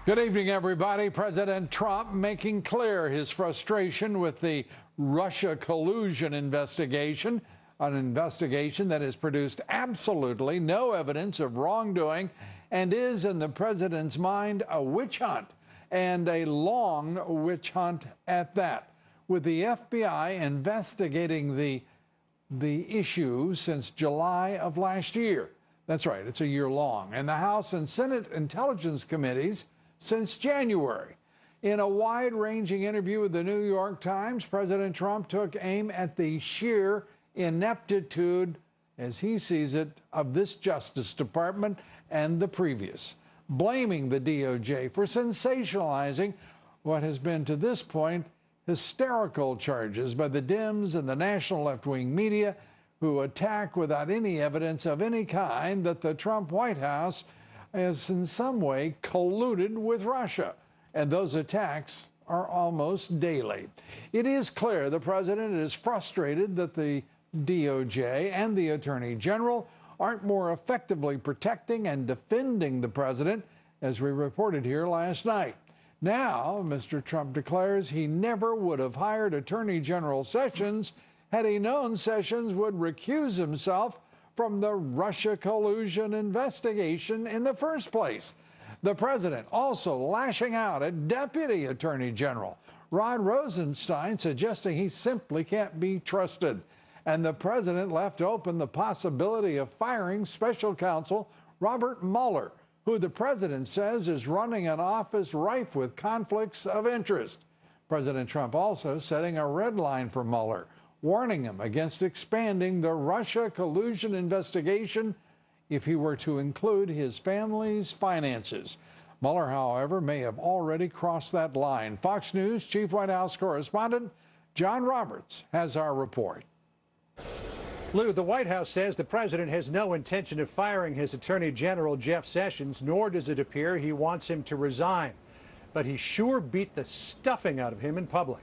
Good evening, everybody. President Trump making clear his frustration with the Russia collusion investigation, an investigation that has produced absolutely no evidence of wrongdoing and is, in the president's mind, a witch hunt, and a long witch hunt at that. With the FBI investigating the issue since July of last year. That's right, it's a year long. And the House and Senate Intelligence Committees since January. In a wide-ranging interview with the New York Times, President Trump took aim at the sheer ineptitude, as he sees it, of this Justice Department and the previous, blaming the DOJ for sensationalizing what has been, to this point, hysterical charges by the Dems and the national left-wing media, who attack without any evidence of any kind that the Trump White House has in some way colluded with Russia. And those attacks are almost daily. It is clear the president is frustrated that the DOJ and the Attorney General aren't more effectively protecting and defending the president, as we reported here last night. Now, Mr. Trump declares he never would have hired Attorney General Sessions had he known Sessions would recuse himself from the Russia collusion investigation in the first place. The president also lashing out at Deputy Attorney General Rod Rosenstein, suggesting he simply can't be trusted. And the president left open the possibility of firing Special Counsel Robert Mueller, who the president says is running an office rife with conflicts of interest. President Trump also setting a red line for Mueller, warning him against expanding the Russia collusion investigation if he were to include his family's finances. Mueller, however, may have already crossed that line. Fox News Chief White House correspondent John Roberts has our report. Lou, the White House says the president has no intention of firing his Attorney General Jeff Sessions, nor does it appear he wants him to resign. But he sure beat the stuffing out of him in public.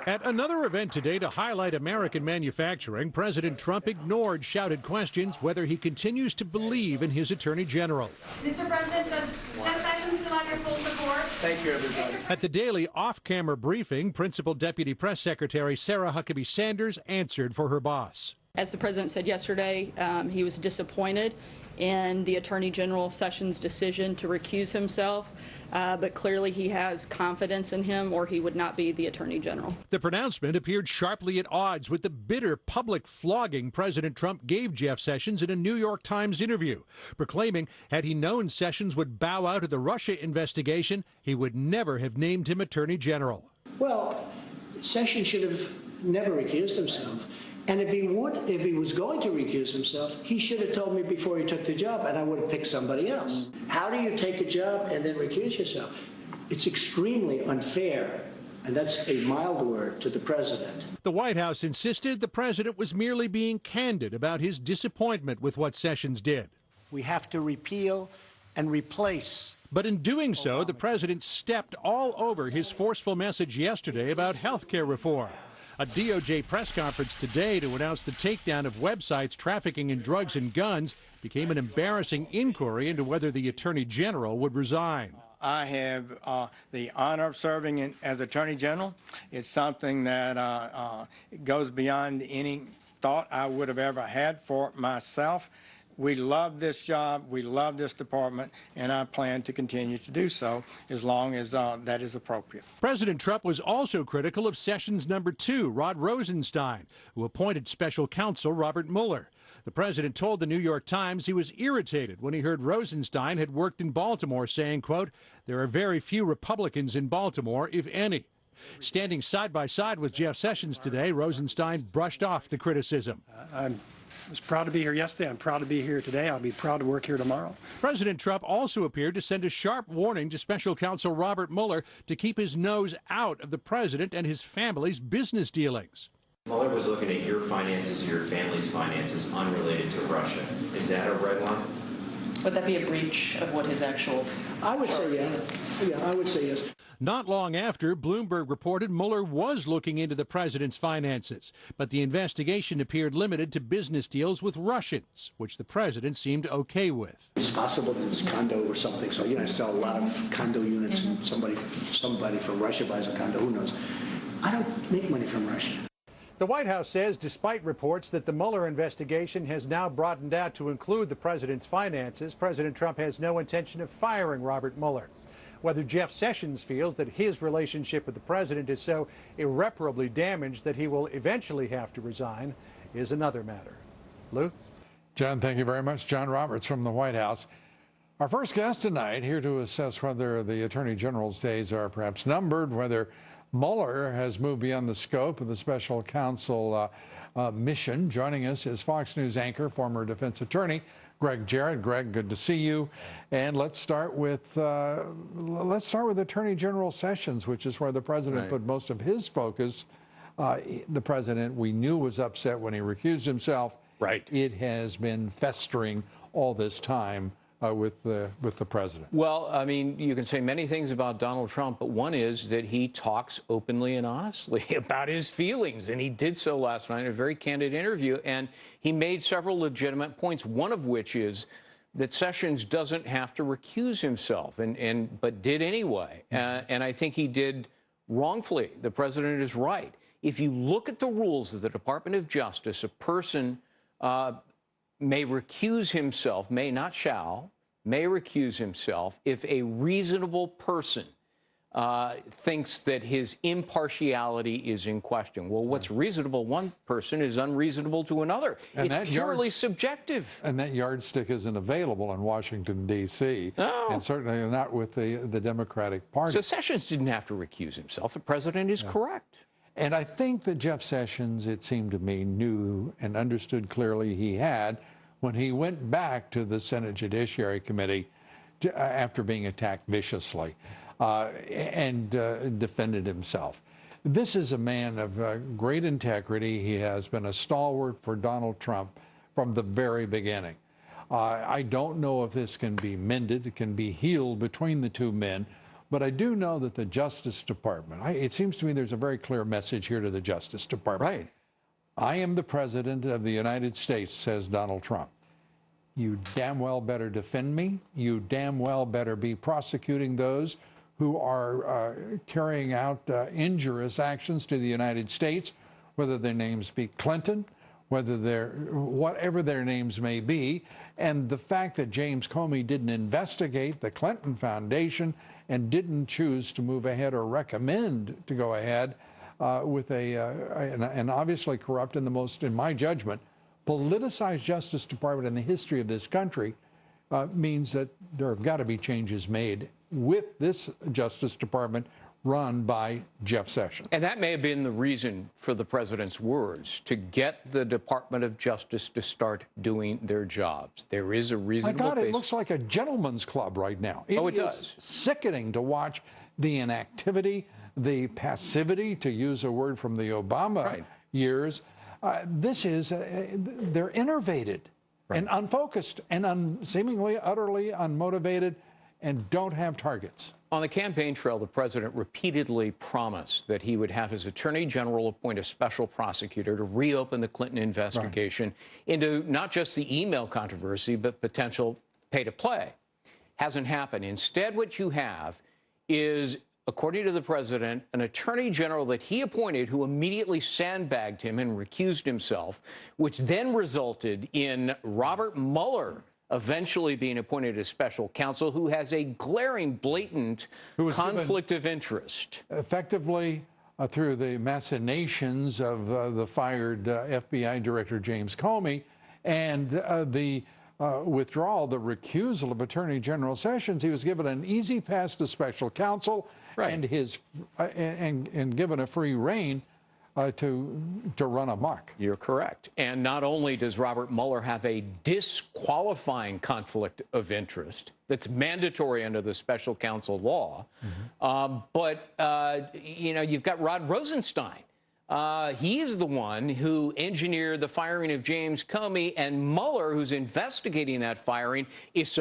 At another event today to highlight American manufacturing, President Trump ignored shouted questions whether he continues to believe in his Attorney General. Mr. President, does Jeff Sessions still have your full support? Thank you, everybody. At the daily off-camera briefing, Principal Deputy Press Secretary Sarah Huckabee Sanders answered for her boss. As the president said yesterday, he was disappointed in the Attorney General Sessions' decision to recuse himself, but clearly he has confidence in him or he would not be the Attorney General. The pronouncement appeared sharply at odds with the bitter public flogging President Trump gave Jeff Sessions in a New York Times interview, proclaiming had he known Sessions would bow out of the Russia investigation, he would never have named him Attorney General. Well, Sessions should have never recused himself. And if he was going to recuse himself, he should have told me before he took the job, and I would have picked somebody else. How do you take a job and then recuse yourself? It's extremely unfair, and that's a mild word, to the president. The White House insisted the president was merely being candid about his disappointment with what Sessions did. We have to repeal and replace. But in doing so, the president stepped all over his forceful message yesterday about health care reform. A DOJ press conference today to announce the takedown of websites trafficking in drugs and guns became an embarrassing inquiry into whether the Attorney General would resign. I have the honor of serving as Attorney General. It's something that goes beyond any thought I would have ever had for myself. We love this job, we love this department, and I plan to continue to do so as long as that is appropriate. President Trump was also critical of Sessions' number 2, Rod Rosenstein, who appointed Special Counsel Robert Mueller. The president told the New York Times he was irritated when he heard Rosenstein had worked in Baltimore, saying, quote, "There are very few Republicans in Baltimore, if any." Standing side by side with Jeff Sessions today, Rosenstein brushed off the criticism. I was proud to be here yesterday. I'm proud to be here today. I'll be proud to work here tomorrow. President Trump also appeared to send a sharp warning to Special Counsel Robert Mueller to keep his nose out of the president and his family's business dealings. Mueller was looking at your finances and your family's finances unrelated to Russia. Is that a red line? Would that be a breach of what his actual... I would say yes. Yeah, I would say yes. Not long after, Bloomberg reported Mueller was looking into the president's finances, but the investigation appeared limited to business deals with Russians, which the president seemed okay with. It's possible that it's condo or something. So, I sell a lot of condo units and somebody from Russia buys a condo, who knows? I don't make money from Russia. The White House says, despite reports that the Mueller investigation has now broadened out to include the president's finances, President Trump has no intention of firing Robert Mueller. Whether Jeff Sessions feels that his relationship with the president is so irreparably damaged that he will eventually have to resign is another matter. Lou? John, thank you very much. John Roberts from the White House. Our first guest tonight here to assess whether the Attorney General's days are perhaps numbered, whether Mueller has moved beyond the scope of the special counsel mission. Joining us is Fox News anchor, former defense attorney Greg Jarrett. Greg, good to see you. And let's start with Attorney General Sessions, which is where the president put most of his focus. The president we knew was upset when he recused himself. Right. It has been festering all this time with the president. Well, I mean, you can say many things about Donald Trump, but one is that he talks openly and honestly about his feelings, and he did so last night in a very candid interview, and he made several legitimate points, one of which is that Sessions doesn't have to recuse himself, but did anyway, and I think he did wrongfully. The president is right. If you look at the rules of the Department of Justice, a person may recuse himself, may not shall, may recuse himself if a reasonable person thinks that his impartiality is in question. Well, what's reasonable one person is unreasonable to another. And it's purely subjective. And that yardstick isn't available in Washington, D.C. No. And certainly not with the Democratic Party. So Sessions didn't have to recuse himself. The president is correct. And I think that Jeff Sessions, it seemed to me, knew and understood clearly he had when he went back to the Senate Judiciary Committee after being attacked viciously and defended himself. This is a man of great integrity. He has been a stalwart for Donald Trump from the very beginning. I don't know if this can be mended, it can be healed between the two men, but I do know that the Justice Department, it seems to me there's a very clear message here to the Justice Department. Right. I am the President of the United States, says Donald Trump. You damn well better defend me. You damn well better be prosecuting those who are carrying out injurious actions to the United States, whether their names be Clinton, whatever their names may be. And the fact that James Comey didn't investigate the Clinton Foundation and didn't choose to move ahead or recommend to go ahead with an obviously corrupt and the most, in my judgment, politicized Justice Department in the history of this country means that there have got to be changes made with this Justice Department run by Jeff Sessions. And that may have been the reason for the president's words, to get the Department of Justice to start doing their jobs. There is a reasonable My God, it looks like a gentleman's club right now. It does. Sickening to watch the inactivity, the passivity, to use a word from the Obama years. They're innervated and unfocused and seemingly utterly unmotivated and don't have targets. On the campaign trail, the president repeatedly promised that he would have his attorney general appoint a special prosecutor to reopen the Clinton investigation into not just the email controversy, but potential pay-to-play. Hasn't happened. Instead, what you have is, according to the president, an attorney general that he appointed who immediately sandbagged him and recused himself, which then resulted in Robert Mueller eventually being appointed as special counsel, who has a glaring, blatant conflict of interest. Effectively, through the machinations of the fired FBI Director James Comey and the withdrawal, the recusal of Attorney General Sessions, he was given an easy pass to special counsel and given a free rein to run amok. You're correct. And not only does Robert Mueller have a disqualifying conflict of interest that's mandatory under the special counsel law, but you've got Rod Rosenstein. He is the one who engineered the firing of James Comey, and Mueller, who's investigating that firing, is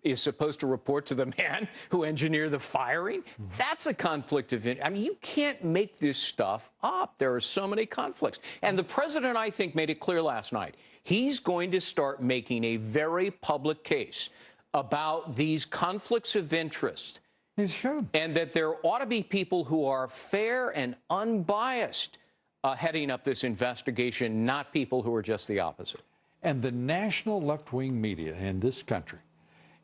is supposed to report to the man who engineered the firing. That's a conflict of interest. I mean, you can't make this stuff up. There are so many conflicts. And the president, I think, made it clear last night. He's going to start making a very public case about these conflicts of interest. He should. And that there ought to be people who are fair and unbiased heading up this investigation, not people who are just the opposite. And the national left-wing media in this country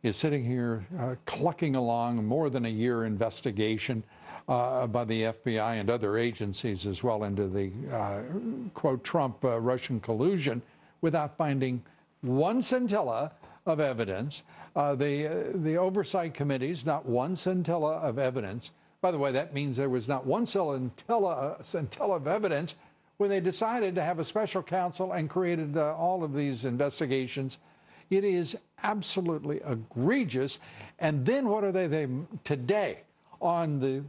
is sitting here clucking along more than a year investigation by the FBI and other agencies as well into the, quote, Trump Russian collusion without finding one scintilla of evidence. The oversight committees, not one scintilla of evidence. By the way, that means there was not one scintilla of evidence when they decided to have a special counsel and created all of these investigations. It is absolutely egregious. And then what are they today, on the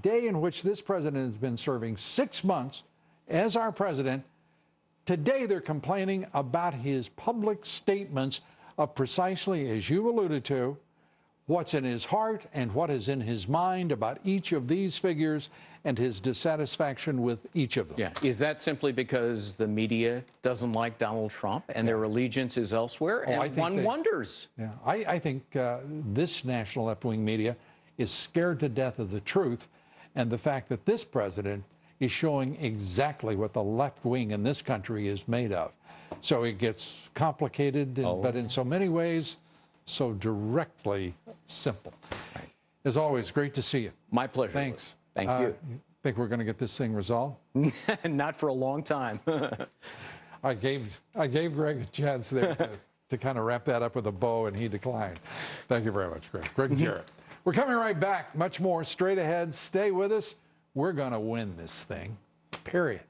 day in which this president has been serving 6 months as our president, today they're complaining about his public statements of precisely, as you alluded to, what's in his heart and what is in his mind about each of these figures and his dissatisfaction with each of them. Yeah. Is that simply because the media doesn't like Donald Trump and their allegiance is elsewhere? And one wonders. Yeah, I think this national left-wing media is scared to death of the truth and the fact that this president is showing exactly what the left wing in this country is made of. So it gets complicated, but in so many ways, so directly simple. Right. As always, great to see you. My pleasure. Thanks. Thank you. Think we're going to get this thing resolved? Not for a long time. I gave Greg a chance there to kind of wrap that up with a bow, and he declined. Thank you very much, Greg. Greg Jarrett. We're coming right back. Much more straight ahead. Stay with us. We're going to win this thing, period.